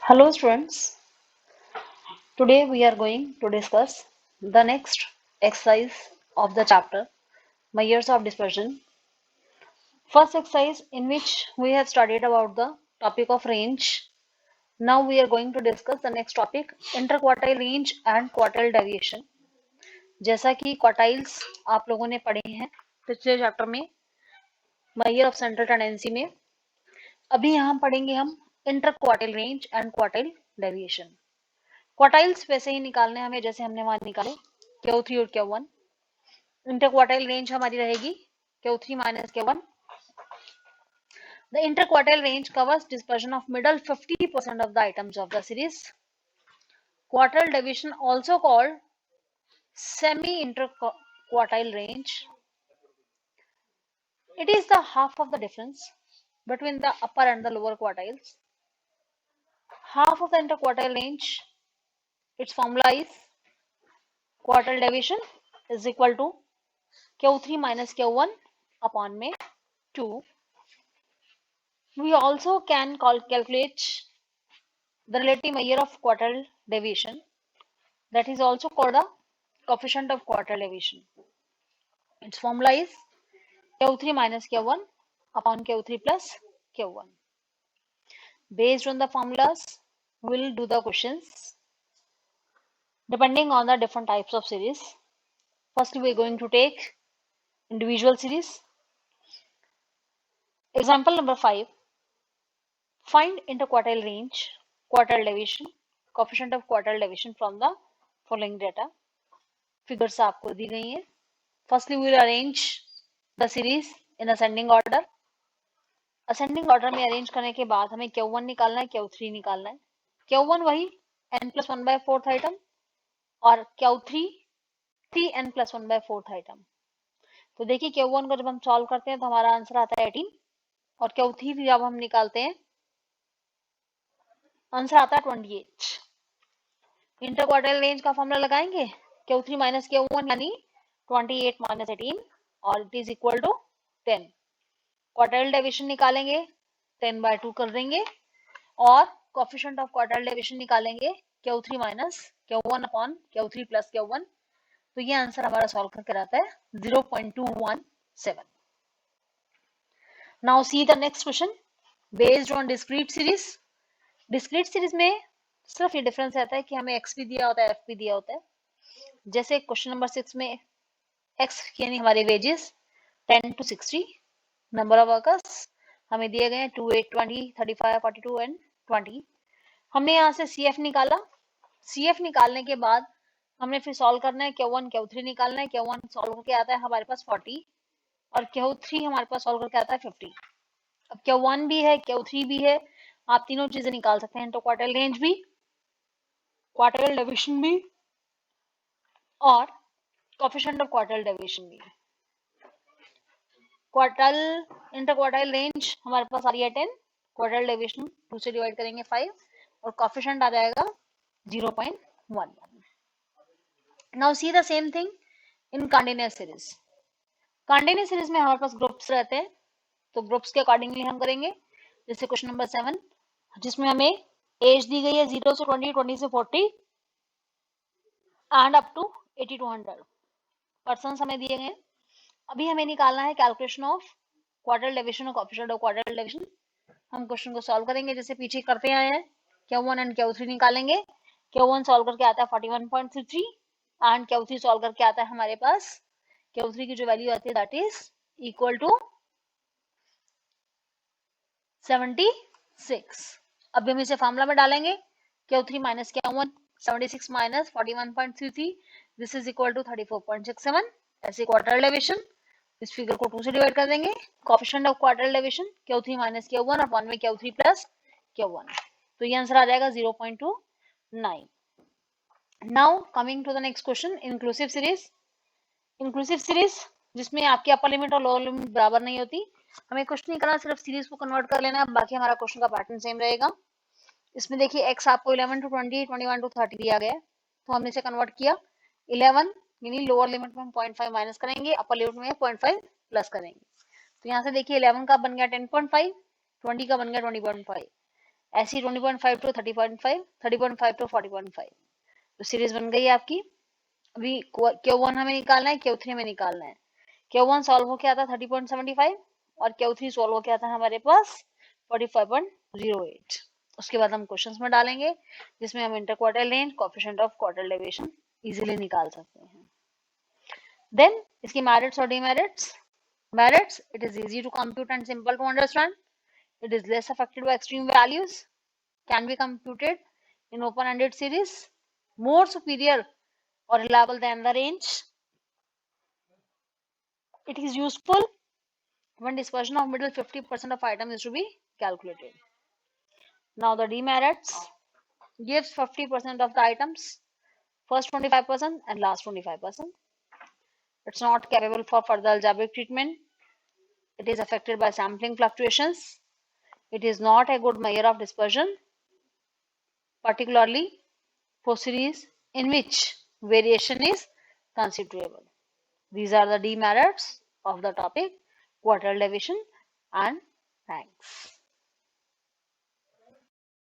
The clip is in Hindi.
Hello students, today we are going to discuss the next exercise of the chapter Measures of Dispersion. First exercise in which we have studied about the topic of range. Now we are going to discuss the next topic interquartile range and quartile deviation. जैसा कि quartiles आप लोगों ने पढ़े हैं पिछले चैप्टर में मेजर ऑफ सेंट्रल टेंडेंसी में, अभी यहाँ पढ़ेंगे हम interquartile range and quartile deviation. Quartiles वैसे ही निकालने हमें जैसे हमने वहां निकाले Q3 और Q1। इंटरक्वार्टाइल रेंज हमारी रहेगी Q3 minus Q1। The interquartile range covers dispersion of middle 50% of the items of the series. Quartile division, also called semi-interquartile range. It is the half of the difference between the upper and the lower quartiles. Half of the interquartile range, its formula is quartile division is equal to Q3 minus Q1 upon में 2. We also can calculate the relative measure of quartile deviation, that is also called the coefficient of quartile deviation. Its formula is Q3 minus Q1 upon Q3 plus Q1. Based on the formulas, we will do the questions depending on the different types of series. Firstly, we are going to take individual series. Example number 5. Find interquartile range, quartile deviation, coefficient of quartile deviation from the following data. Figures आपको दी गई हैं. Firstly, we will arrange the series in ascending order. Ascending order में arrange करने के बाद हमें Q1 निकालना है, Q3 निकालना है. Q1 वही n plus 1 by 4th item और Q3 3n plus 1 by 4th item. तो देखिए Q1 को जब हम सॉल्व करते हैं तो हमारा आंसर आता है 18 और Q3 जब हम निकालते हैं आंसर आता है 28. इंटरक्वार्टाइल रेंज का फॉर्मूला लगाएंगे Q3 minus Q1 यानी 28 minus 18 और it is equal to 10. Quartile deviation निकालेंगे 10 by 2 कर देंगे और कोएफिशिएंट ऑफ क्वार्टाइल डेविएशन निकालेंगे Q3 minus Q1 upon Q3 plus Q1. तो ये आंसर हमारा सॉल्व करके आता है 0.217. Now see the next question based on discrete series. Discrete series में सिर्फ ये डिफरेंस रहता है कि हमें x भी दिया होता है f भी दिया होता है. जैसे क्वेश्चन नंबर 6 में x यानी हमारे wages 10 to 60, number of workers हमें दिए गए हैं 2, 8, 20, 35, 42 एंड 20. हमने यहाँ से CF निकाला. CF निकालने के बाद हमने फिर सॉल्व करना है Q1 Q3 निकालना है. Q1 सॉल्व करके आता है हमारे पास 40 और Q3 हमारे पास सॉल्व करके आता है 50. अब Q1 भी है Q3 भी है, आप तीनों चीजें निकाल सकते हैं. तो क्वार्टाइल रेंज भी, क्वार्टाइल डेविएशन भी और कोएफिशिएंट ऑफ क्वार्टाइल डेविएशन भी. क्वार्टाइल इंटरक्वार्टाइल रेंज हमारे पास आ रही है 10, क्वार्टाइल डेविएशन 2 से डिवाइड करेंगे 5 और कोएफिशिएंट आ जाएगा 0.11. Now see the same thing in continuous series. Continuous series में हमारे पास ग्रुप्स रहते हैं तो ग्रुप्स के अकॉर्डिंगली हम करेंगे. जैसे क्वेश्चन नंबर 7 जिसमें हमें एज दी गई है 0 से 20, 20 से 40 and up to 80 to 100 person हमें दिए गए. अभी हमें निकालना है कैलकुलेशन ऑफ क्वार्टाइल डेविएशन और कोएफिशिएंट ऑफ क्वार्टाइल डेविएशन. हम क्वेश्चन को सॉल्व करेंगे जैसे पीछे करते आए हैं. Q1 एंड Q3 निकालेंगे. Q1 सॉल्व करके आता है 41.33 एंड Q3 सॉल्व करके आता है हमारे पास Q3 की जो वैल्यू आती है दैट इज इक्वल टू 76. अभी हम इसे फॉर्मूला में डालेंगे Q3 minus Q1 76 minus 41.33 this is equal to 34.67. ऐसे क्वार्टाइल डेविएशन इस फिगर को 2 से डिवाइड कर देंगे. Coefficient of quartile deviation Q3 minus Q1 upon में Q3 plus Q1. तो ये आंसर आ जाएगा 0.29. Now coming to the next question inclusive series. Inclusive series जिसमें आपकी अपर लिमिट और लोअर लिमिट बराबर नहीं होती. हमें कुछ नहीं करना, सिर्फ सीरीज को कन्वर्ट कर लेना है, बाकी हमारा क्वेश्चन का पैटर्न सेम रहेगा. इसमें देखिए x आपको 11 to 20, 21 to 30 दिया गया है तो हमने इसे कन्वर्ट किया. 11 यानी लोअर लिमिट में हम 0.5 माइनस करेंगे, अपर लिमिट में 0.5 प्लस करेंगे. तो यहाँ से देखिए 11 का बन गया 10.5, 20 का बन गया 20.5. ऐसी 20.5 to 30.5, 30.5 to 40.5, तो सीरीज बन गई आपकी। अभी Q1 हमें निकालना है, Q3 हमें निकालना है। Q1 सॉल्व हो क्या आता 30.75 और Q3 सॉल्व हो क्या आता हमारे पास 45.08। उसके बाद हम क्वेश्चंस में डालेंगे जिसमें हम inter quartile range, coefficient of quartile deviation easily निकाल सकते हैं। देन इसकी मेरिट्स और demerits. Merits, it is easy to compute and simple to understand. It is less affected by extreme values, can be computed in open-ended series, more superior or reliable than the range. It is useful when dispersion of middle 50% of item is to be calculated. Now the demerits, gives 50% of the items, first 25% and last 25%. It's not capable for further algebraic treatment. It is affected by sampling fluctuations. It is not a good measure of dispersion, particularly for series in which variation is considerable. These are the demerits of the topic quartile deviation, and thanks.